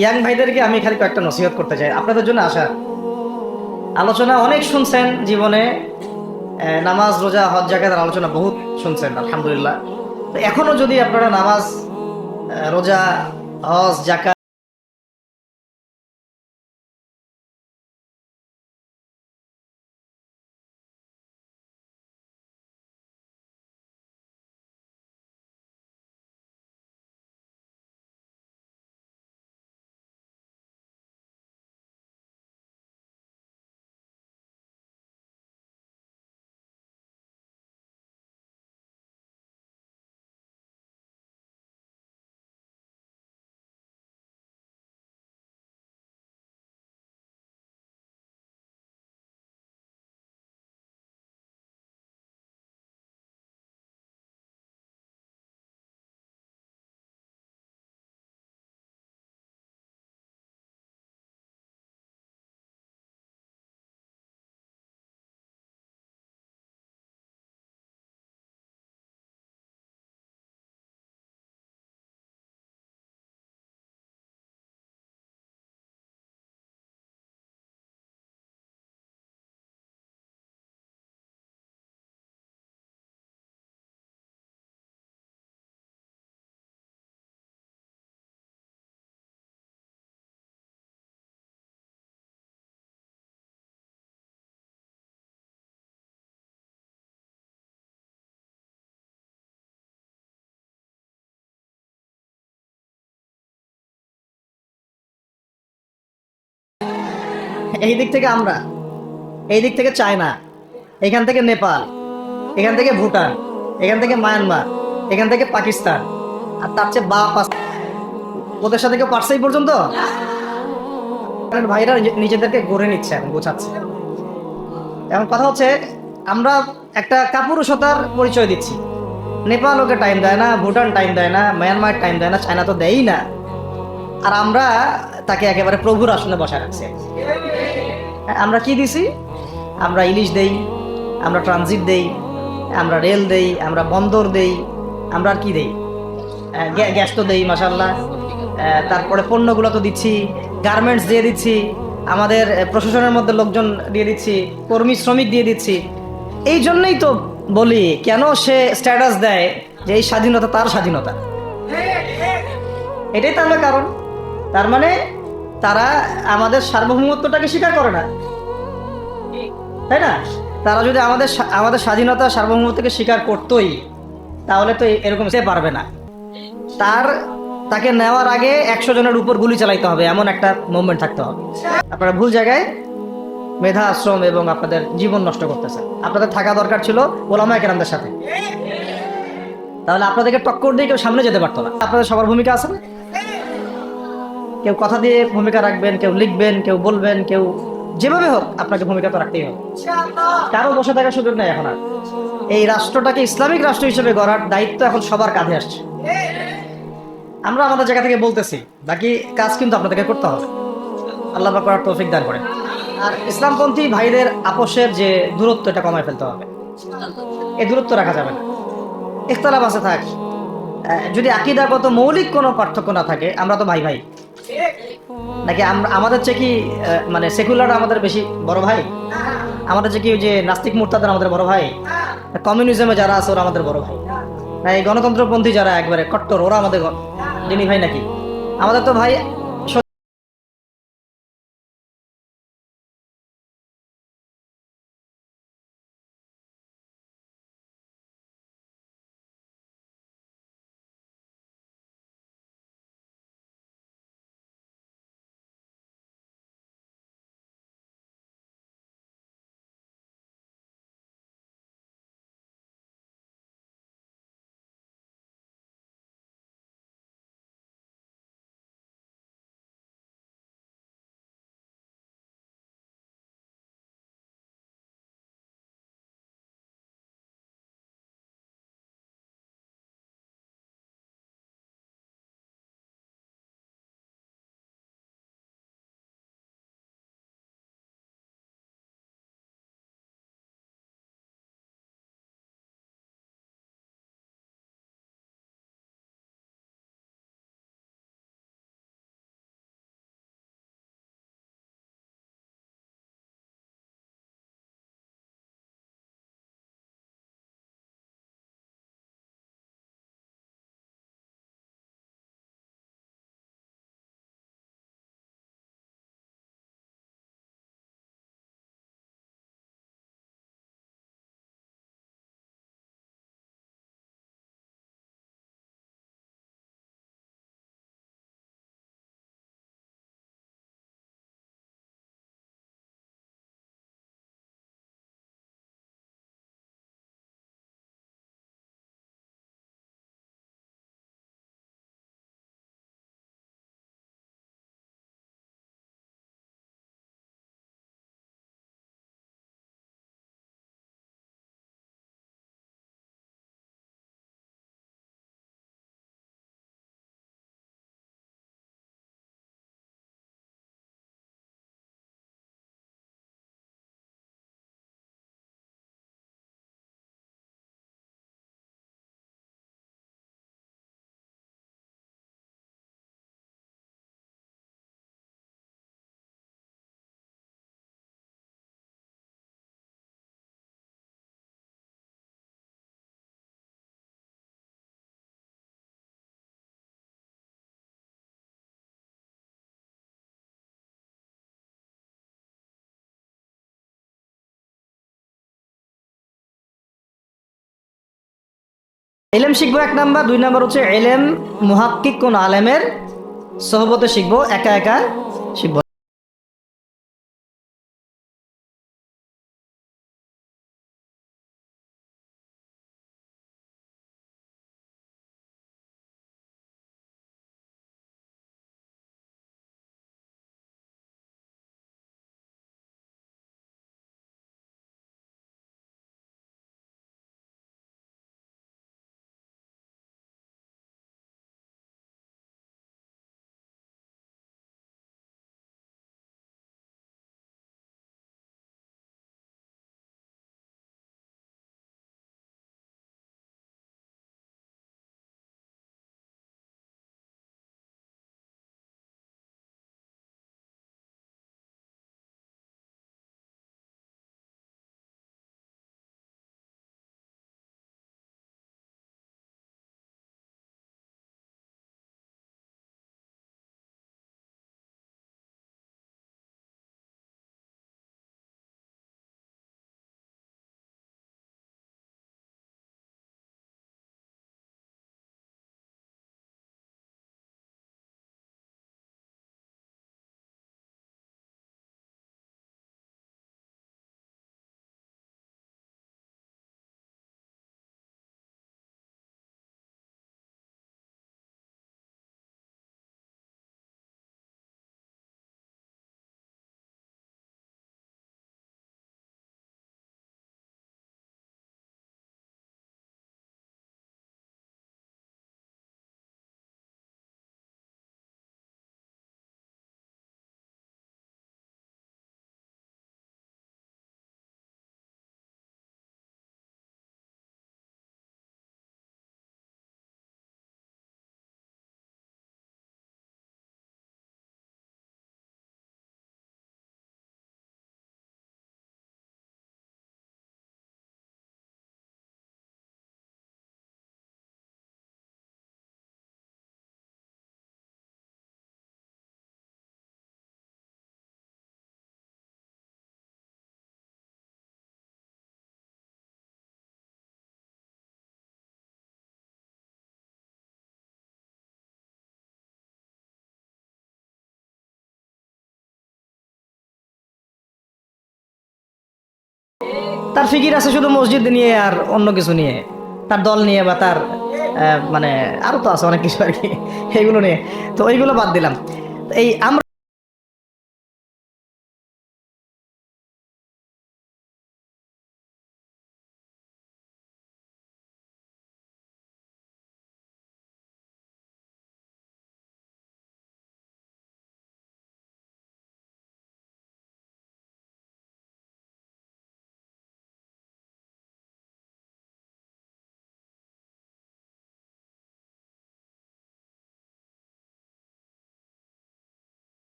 Young ভাইদেরকে আমি খালি কয়েকটা নসিহত করতে চাই আপনাদের জন্য। আশা আলোচনা অনেক শুনছেন জীবনে, নামাজ রোজা হজ জাকাতের আলোচনা বহুত শুনছেন আলহামদুলিল্লাহ। তো এখনো যদি আপনারা নামাজ, রোজা, হজ জাকাত এই দিক থেকে আমরা, এই দিক থেকে চায়না, এখান থেকে নেপাল, এখান থেকে ভুটান, এখান থেকে মায়ানমার, এখান থেকে পাকিস্তান, আর তার চেয়ে বাপ আছে। ওদের সাথে কেউ পারছে এই পর্যন্ত? কারণ ভাইরা নিজেদেরকে গড়ে নিচ্ছে, এখন গোছাচ্ছে। এখন কথা হচ্ছে, আমরা একটা কাপুরুষতার পরিচয় দিচ্ছি। নেপাল ওকে টাইম দেয় না, ভুটান টাইম দেয় না, মায়ানমার টাইম দেয় না, চায়না তো দেয়ই না। আর আমরা তাকে একেবারে প্রভুর আসনে বসায় রাখছি। আমরা কি দিছি? আমরা ইলিশ দেই, আমরা ট্রানজিট দেই, আমরা রেল দেই, আমরা বন্দর দেই, আমরা আর কি দেই? গ্যাস তো দেই মাশাল্লাহ। তারপরে পণ্যগুলো তো দিচ্ছি, গার্মেন্টস দিয়ে দিচ্ছি, আমাদের প্রশাসনের মধ্যে লোকজন দিয়ে দিচ্ছি, কর্মী শ্রমিক দিয়ে দিচ্ছি। এই জন্যই তো বলি, কেন সে স্ট্যাটাস দেয় যে এই স্বাধীনতা তার স্বাধীনতা। এটাই তাহলে কারণ। তার মানে তারা আমাদের সার্বভৌমত্বটাকে স্বীকার করে না, তাই না? তারা যদি আমাদের আমাদের স্বাধীনতা সার্বভৌমত্বকে স্বীকার করতোই, তাহলে তো এরকম সে পারবে না। তার তাকে নেওয়ার আগে 100 জনের উপর গুলি চালাইতে হবে, এমন একটা মুভমেন্ট থাকতে হবে। আপনারা ভুল জায়গায় মেধা আশ্রম এবং আপনাদের জীবন নষ্ট করতেছেন। আপনাদের থাকা দরকার ছিল ওলামায়ে কেরামদের সাথে, তাহলে আপনাদেরকে টক্কর দিয়ে কেউ সামনে যেতে পারতো না। আপনাদের সবার ভূমিকা আছে না? কেউ কথা দিয়ে ভূমিকা রাখবেন, কেউ লিখবেন, কেউ বলবেন, কেউ যেভাবে হোক আপনাকে ভূমিকা তো রাখতেই হবে। কারো বসে থাকার সুযোগ নেই এখন আর। এই রাষ্ট্রটাকে ইসলামিক রাষ্ট্র হিসেবে গড়ার দায়িত্ব এখন সবার কাঁধে আসছে। আমরা আমাদের জায়গা থেকে বলতেছি, বাকি কাজ কিন্তু আপনাদেরকে করতে হবে। আল্লাহ পাক করার তৌফিক দান করেন। আর ইসলামপন্থী ভাইদের আপোষের যে দূরত্ব, এটা কমায় ফেলতে হবে। এই দূরত্ব রাখা যাবে না। ইখতিলাফ আছে থাক, যদি আকীদাগত মৌলিক কোনো পার্থক্য না থাকে, আমরা তো ভাই ভাই। নাকি আমরা আমাদের চেয়ে কি মানে সেকুলার আমাদের বেশি বড় ভাই? আমাদের চেয়ে কি ওই যে নাস্তিক মুরতাদের আমাদের বড় ভাই? কমিউনিজমে যারা আছে ওরা আমাদের বড় ভাই? না এই গণতন্ত্রপন্থী যারা একবারে কট্টর ওরা আমাদের যিনি ভাই নাকি? আমাদের তো ভাই এলেম শিখবো 1 নাম্বার, 2 নাম্বার হচ্ছে এলেম মুহাক্কিক কোন আলেমের সহবতে শিখবো, একা একা শিখবো। তার ফিকির আছে শুধু মসজিদ নিয়ে আর অন্য কিছু নিয়ে, তার দল নিয়ে বা তার মানে আরো তো আছে অনেক কিছু আর কি, এগুলো নিয়ে। তো ওইগুলো বাদ দিলাম। এই আমরা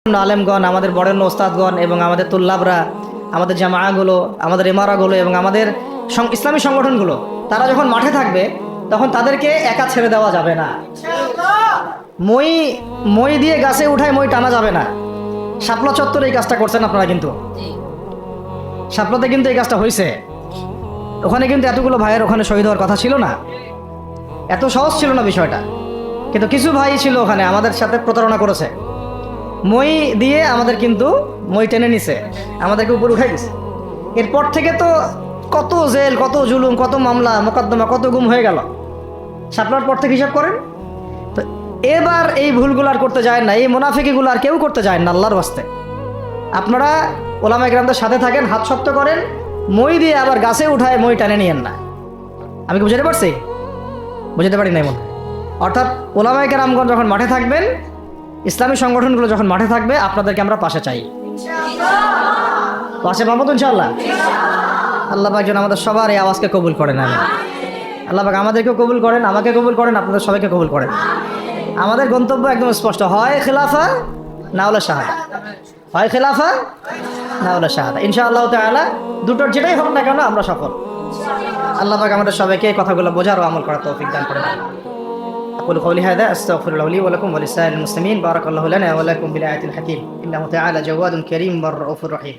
আলেমগণ, আমাদের বরেণ্য ওস্তাদগণ এবং আমাদের তুল্লাবরা, আমাদের জামাআগুলো, আমাদের ইমারাগুলো এবং আমাদের ইসলামী সংগঠনগুলো, তারা যখন মাঠে থাকবে তখন তাদেরকে একা ছেড়ে দেওয়া যাবে না। মই মই দিয়ে গাছে উঠায় মই টানা যাবে না। শাপলা চত্বরে এই কাজটা করছেন আপনারা, কিন্তু শাপলাতে কিন্তু এই কাজটা হয়েছে। ওখানে কিন্তু এতগুলো ভাইয়ের ওখানে শহীদ হওয়ার কথা ছিল না, এত সহজ ছিল না বিষয়টা। কিন্তু কিছু ভাই ছিল ওখানে আমাদের সাথে প্রতারণা করেছে, মই দিয়ে আমাদের কিন্তু মই টেনে নিছে, আমাদেরকে উপরে উঠাই দিছে। এরপর থেকে তো কত জেল, কত জুলুম, কত মামলা মোকদ্দমা, কত গুম হয়ে গেল শাপলার পর থেকে, হিসাব করেন তো। এবার এই ভুলগুলো আর করতে যায় না, এই মুনাফিকিগুলো আর কেউ করতে যায় না আল্লাহর ওয়াস্তে। আপনারা ওলামা ইকরামদের সাথে থাকেন, হাত শক্ত করেন, মই দিয়ে আবার গাছে উঠায় মই টানে নিয়েন না। আমি কি বুঝাতে পারছি? বুঝাতে পারি নাই মনে হয়। অর্থাৎ ওলামা ইকরামগণ যখন মাঠে থাকবেন, ইসলামী সংগঠনগুলো যখন মাঠে থাকবে, আপনাদেরকে আমরা পাশে চাই, পাশে পাবো তো ইনশাআল্লাহ। আল্লাহ পাক যেন আমাদের সবার এই আওয়াজকে কবুল করেন। আমি আল্লাহ পাক আমাদেরকেও কবুল করেন, আমাকে কবুল করেন, আপনাদের সবাইকে কবুল করেন। আমাদের গন্তব্য একদম স্পষ্ট, হয় খেলাফা না হলে শাহাদা, হয় খেলাফা না হলে শাহাদা। ইনশাআল্লাহ তাআলা দুটোর যেটাই হোক না কেন আমরা সফল। আল্লাহ পাক আমাদের সবাইকে এই কথাগুলো বোঝার ও আমল করার তৌফিক দান করেন। أقول قولي هذا أستغفر الله لي ولكم ولسائر المسلمين. بارك الله لنا ولكم بالآية الحكيم. إنه تعالى جواد كريم والرؤوف الرحيم.